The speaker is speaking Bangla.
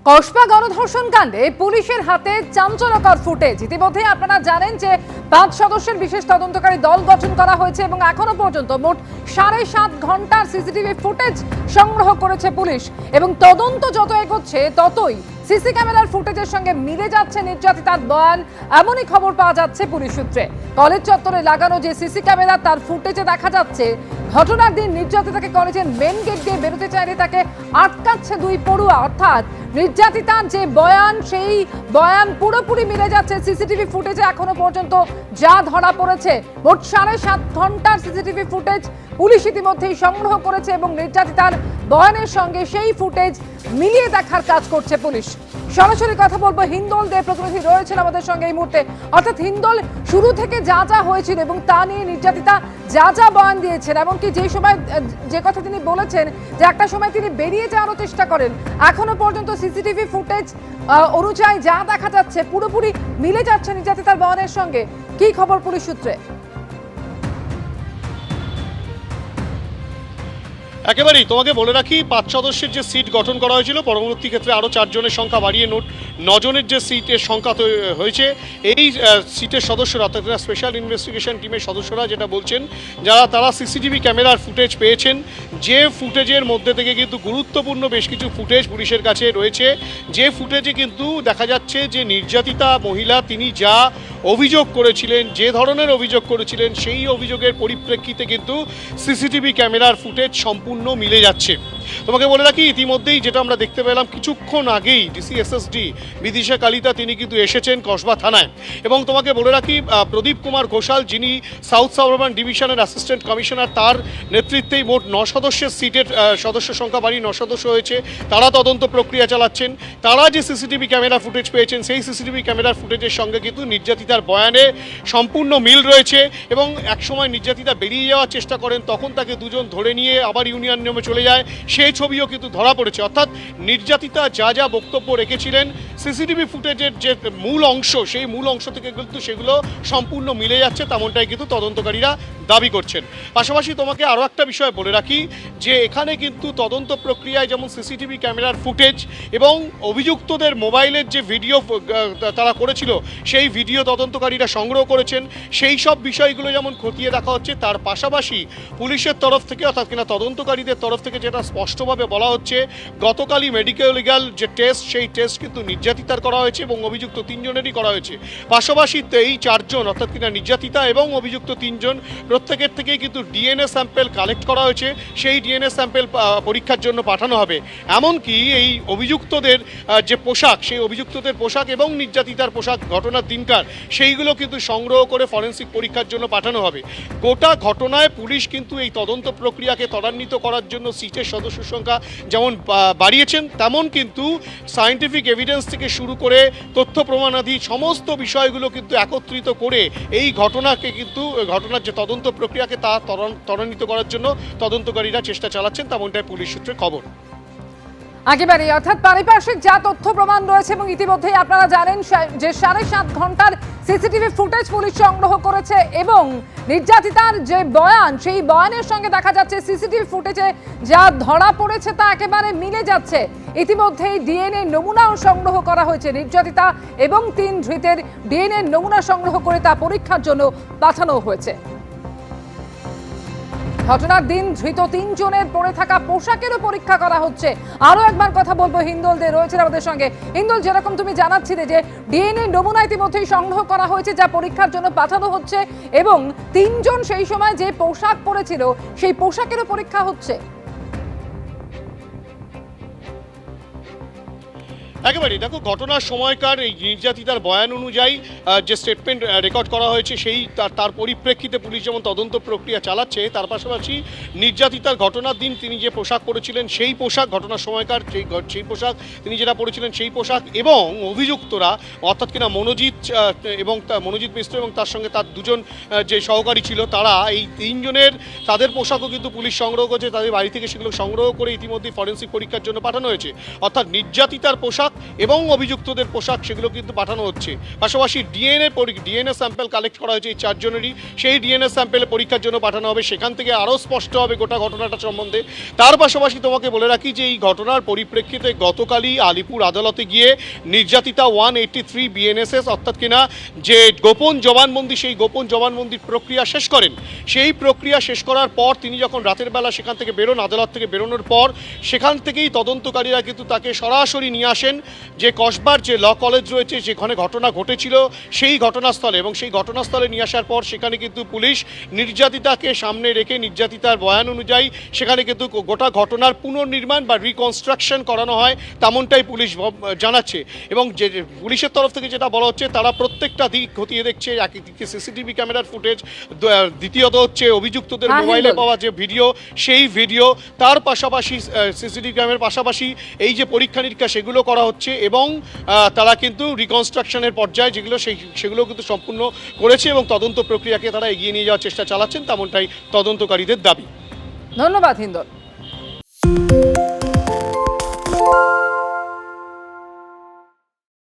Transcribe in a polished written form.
কসবা গণধর্ষণ কাণ্ডে পুলিশের হাতে চাঞ্চল্যকর ফুটেজ। ইতিমধ্যে আপনারা জানেন যে 5 সদস্যের বিশেষ তদন্তকারী দল গঠন করা হয়েছে এবং এখনো পর্যন্ত মোট 7.5 ঘন্টার সিসিটিভি ফুটেজ সংগ্রহ করেছে পুলিশ এবং তদন্ত যত এগোচ্ছে ততই সিসি ক্যামেরার ফুটেজের সঙ্গে মিলে যাচ্ছে নির্যাতিতার বয়ান, এমনই খবর পাওয়া যাচ্ছে পুলিশ সূত্রে। কলেজ চত্বরে লাগানো যে সিসি ক্যামেরা তার ফুটেজে দেখা যাচ্ছে ঘটনার দিন নির্যাতিতাকে কলেজের মেন গেট দিয়ে বেরোতে চাইলে তাকে আটকাচ্ছে দুই পড়ুয়া। অর্থাৎ নির্যাতিতার যে বয়ান সেই বয়ান পুরোপুরি মিলে যাচ্ছে সিসিটিভি ফুটেজে এখনো পর্যন্ত যা ধরা পড়েছে। মোট 7.5 ঘন্টার সিসিটিভি ফুটেজ পুলিশ ইতিমধ্যেই সংগ্রহ করেছে এবং নির্যাতিতার বয়ানের সঙ্গে সেই ফুটেজ মিলিয়ে দেখার কাজ করছে পুলিশ। সরাসরি কথা বলবো হিন্দল দে, প্রতিনিধি রয়েছেন আমাদের সঙ্গে এই মুহূর্তে। অর্থাৎ হিন্দল, শুরু থেকে যা যা হয়েছিল এবং তা নিয়ে নির্যাতিতা যা যা বয়ান দিয়েছেন, এমনকি যে সময় যে কথা তিনি বলেছেন যে একটা সময় তিনি বেরিয়ে যাওয়ারও চেষ্টা করেন, এখনো পর্যন্ত সিসিটিভি ফুটেজ অনুযায়ী যা দেখা যাচ্ছে পুরোপুরি মিলে যাচ্ছে নির্যাতিতার বয়ানের সঙ্গে। কি খবর পুলিশ সূত্রে? একেবারেই তোমাকে বলে রাখি, 5 সদস্যের যে সিট গঠন করা হয়েছিল, পরবর্তী ক্ষেত্রে আরও 4 জনের সংখ্যা বাড়িয়ে 9 জনের যে সিটের সংখ্যা হয়েছে। এই সিটের সদস্যরা অর্থাৎ স্পেশাল ইনভেস্টিগেশন টিমের সদস্যরা যেটা বলছেন, তারা সিসিটিভি ক্যামেরার ফুটেজ পেয়েছেন, যে ফুটেজের মধ্যে থেকে কিন্তু গুরুত্বপূর্ণ বেশ কিছু ফুটেজ পুলিশের কাছে রয়েছে। যে ফুটেজে কিন্তু দেখা যাচ্ছে যে নির্যাতিতা মহিলা তিনি যা অভিযোগ করেছিলেন, যে ধরনের অভিযোগ করেছিলেন, সেই অভিযোগের পরিপ্রেক্ষিতে কিন্তু সিসিটিভি ক্যামেরার ফুটেজ সম্পূর্ণ মিলে যাচ্ছে। তোমাকে বলে রাখি, ইতিমধ্যেই যেটা আমরা দেখতে পেলাম কিছুক্ষণ আগেই ডিসিএসএসডি বিদিশা কালিতা তিনি কিন্তু এসেছেন কসবা থানায়। এবং তোমাকে বলে রাখি, প্রদীপ কুমার ঘোষাল যিনি সাউথ সাবারবান ডিভিশনের অ্যাসিস্ট্যান্ট কমিশনার, তার নেতৃত্বেই মোট 9 সদস্যের সিটের সদস্য সংখ্যা বাড়িয়ে 9 সদস্য হয়েছে। তারা তদন্ত প্রক্রিয়া চালাচ্ছেন। তারা যে সিসিটিভি ক্যামেরা ফুটেজ পেয়েছেন, সেই সিসিটিভি ক্যামেরার ফুটেজের সঙ্গে কিন্তু নির্যাতিতার বয়ানে সম্পূর্ণ মিল রয়েছে। এবং একসময় নির্যাতিতা বেরিয়ে যাওয়ার চেষ্টা করেন, তখন তাকে দুজন ধরে নিয়ে আবার ইউনিয়ন নিয়মে চলে যায়, সেই ছবিও কিন্তু ধরা পড়েছে। অর্থাৎ নির্যাতিতা যা যা বক্তব্য রেখেছিলেন, সিসিটিভি ফুটেজের যে মূল অংশ, সেই মূল অংশ থেকে কিন্তু সেগুলো সম্পূর্ণ মিলে যাচ্ছে, তেমনটাই কিন্তু তদন্তকারীরা দাবি করছেন। পাশাপাশি তোমাকে আরও একটা বিষয় বলে রাখি যে এখানে কিন্তু তদন্ত প্রক্রিয়ায় যেমন সিসিটিভি ক্যামেরার ফুটেজ এবং অভিযুক্তদের মোবাইলের যে ভিডিও তারা করেছিল, সেই ভিডিও তদন্তকারীরা সংগ্রহ করেছেন। সেই সব বিষয়গুলো যেমন খতিয়ে দেখা হচ্ছে, তার পাশাপাশি পুলিশের তরফ থেকে অর্থাৎ কিনা তদন্তকারীদের তরফ থেকে যেটা স্পষ্টভাবে বলা হচ্ছে, গতকালই মেডিকেল লিগ্যাল যে টেস্ট, সেই টেস্ট কিন্তু নির্যাতিতার করা হয়েছে এবং অভিযুক্ত 3 জনেরই করা হয়েছে। পাশাপাশি এই 4 জন অর্থাৎ কিনা নির্যাতিতা এবং অভিযুক্ত 3 জন প্রত্যেকের থেকেই কিন্তু ডিএনএ স্যাম্পেল কালেক্ট করা হয়েছে। সেই ডিএনএ স্যাম্পেল পরীক্ষার জন্য পাঠানো হবে। এমনকি এই অভিযুক্তদের যে পোশাক, সেই অভিযুক্তদের পোশাক এবং নির্যাতিতার পোশাক ঘটনার দিনকার, সেইগুলো কিন্তু সংগ্রহ করে ফরেন্সিক পরীক্ষার জন্য পাঠানো হবে। গোটা ঘটনায় পুলিশ কিন্তু এই তদন্ত প্রক্রিয়াকে ত্বরান্বিত করার জন্য সিটের সদস্য সংখ্যা যেমন বাড়িয়েছেন, তেমন কিন্তু সায়েন্টিফিক এভিডেন্স থেকে শুরু করে তথ্য প্রমাণাদি সমস্ত বিষয়গুলো কিন্তু একত্রিত করে এই ঘটনাকে কিন্তু ঘটনার যে তদন্ত প্রক্রিয়াকে তা ত্বরান্বিত করার জন্য তদন্তকারীরা চেষ্টা চালাচ্ছেন, তেমনটাই পুলিশ সূত্রে খবর। একেবারে, অর্থাৎ পারিপার্শ্বিক যা তথ্য প্রমাণ রয়েছে এবং ইতিমধ্যেই আপনারা জানেন যে 7.5 ঘন্টার সিসিটিভি ফুটেজ পুলিশ সংগ্রহ করেছে এবং নির্যাতিতার যে বয়ান, সেই বয়ানের সঙ্গে দেখা যাচ্ছে সিসিটিভি ফুটেজে যা ধরা পড়েছে তা একেবারে মিলে যাচ্ছে। ইতিমধ্যেই ডিএনএ নমুনাও সংগ্রহ করা হয়েছে। নির্যাতিতা এবং 3 ধৃতের ডিএনএ নমুনা সংগ্রহ করে তা পরীক্ষার জন্য পাঠানো হয়েছে। ঘটনার দিন ধৃত 3 জনের পরে থাকা পোশাকেরও পরীক্ষা করা হচ্ছে। আরো একবার কথা বলবো হিন্দল দে রয়েছেন আমাদের সঙ্গে। হিন্দল, যেরকম তুমি জানাচ্ছিলে যে ডিএনএ নমুনা ইতিমধ্যেই সংগ্রহ করা হয়েছে, যা পরীক্ষার জন্য পাঠানো হচ্ছে এবং 3 জন সেই সময় যে পোশাক পরেছিল সেই পোশাকেরও পরীক্ষা হচ্ছে। একেবারেই দেখো, ঘটনার সময়কার এই নির্যাতিতার বয়ান অনুযায়ী যে স্টেটমেন্ট রেকর্ড করা হয়েছে, সেই তার পরিপ্রেক্ষিতে পুলিশ যেমন তদন্ত প্রক্রিয়া চালাচ্ছে, তার পাশাপাশি নির্যাতিতার ঘটনার দিন তিনি যে পোশাক পরেছিলেন, সেই পোশাক ঘটনার সময়কার সেই পোশাক তিনি যেটা পরেছিলেন, সেই পোশাক এবং অভিযুক্তরা অর্থাৎ কিনা মনোজিৎ এবং মনোজিৎ মিশ্র এবং তার সঙ্গে তার 2 জন যে সহকারী ছিল, তারা এই 3 জনের তাদের পোশাকও কিন্তু পুলিশ সংগ্রহ করেছে। তাদের বাড়ি থেকে সেগুলো সংগ্রহ করে ইতিমধ্যে ফরেন্সিক পরীক্ষার জন্য পাঠানো হয়েছে। অর্থাৎ নির্যাতিতার পোশাক এবং অভিযুক্তদের পোশাক সেগুলো কিন্তু পাঠানো হচ্ছে। পাশাপাশি ডিএনএ স্যাম্পল কালেক্ট করা হয়েছে এই চারজনেরই, সেই ডিএনএ স্যাম্পেলে পরীক্ষার জন্য পাঠানো হবে, সেখান থেকে আরও স্পষ্ট হবে গোটা ঘটনাটা সম্বন্ধে। তার পাশাপাশি তোমাকে বলে রাখি যে এই ঘটনার পরিপ্রেক্ষিতে গতকালই আলিপুর আদালতে গিয়ে নির্যাতিতা 183 বিএনএসএস অর্থাৎ কিনা যে গোপন জবানবন্দি, সেই গোপন জবানবন্দির প্রক্রিয়া শেষ করেন। সেই প্রক্রিয়া শেষ করার পর তিনি যখন রাতের বেলা সেখান থেকে বেরোন, আদালত থেকে বেরোনোর পর সেখান থেকেই তদন্তকারীরা কিন্তু তাকে সরাসরি নিয়ে আসেন যে কসবার যে ল কলেজ রয়েছে যেখানে ঘটনা ঘটেছিল সেই ঘটনাস্থলে, এবং সেই ঘটনাস্থলে নিয়ে আসার পর সেখানে কিন্তু পুলিশ নির্যাতিতাকে সামনে রেখে নির্যাতিতার বয়ান অনুযায়ী সেখানে কিন্তু গোটা ঘটনার পুনর্নির্মাণ বা রিকনস্ট্রাকশন করানো হয়, তেমনটাই পুলিশ জানাচ্ছে। এবং যে পুলিশের তরফ থেকে যেটা বলা হচ্ছে তারা প্রত্যেকটা দিক খতিয়ে দেখছে, একদিকে সিসিটিভি ক্যামেরার ফুটেজ, দ্বিতীয়ত হচ্ছে অভিযুক্তদের মোবাইলে পাওয়া যে ভিডিও সেই ভিডিও, তার পাশাপাশি সিসিটিভি ক্যামেরার পাশাপাশি এই যে পরীক্ষা নিরীক্ষা সেগুলো করা হচ্ছে, এবং তারা কিন্তু রিকনস্ট্রাকশনের পর্যায়ে যেগুলো সেগুলো কিন্তু সম্পূর্ণ করেছে এবং তদন্ত প্রক্রিয়াকে তারা এগিয়ে নিয়ে যাওয়ার চেষ্টা চালাচ্ছেন, তেমনটাই তদন্তকারীদের দাবি। ধন্যবাদ হিন্দল।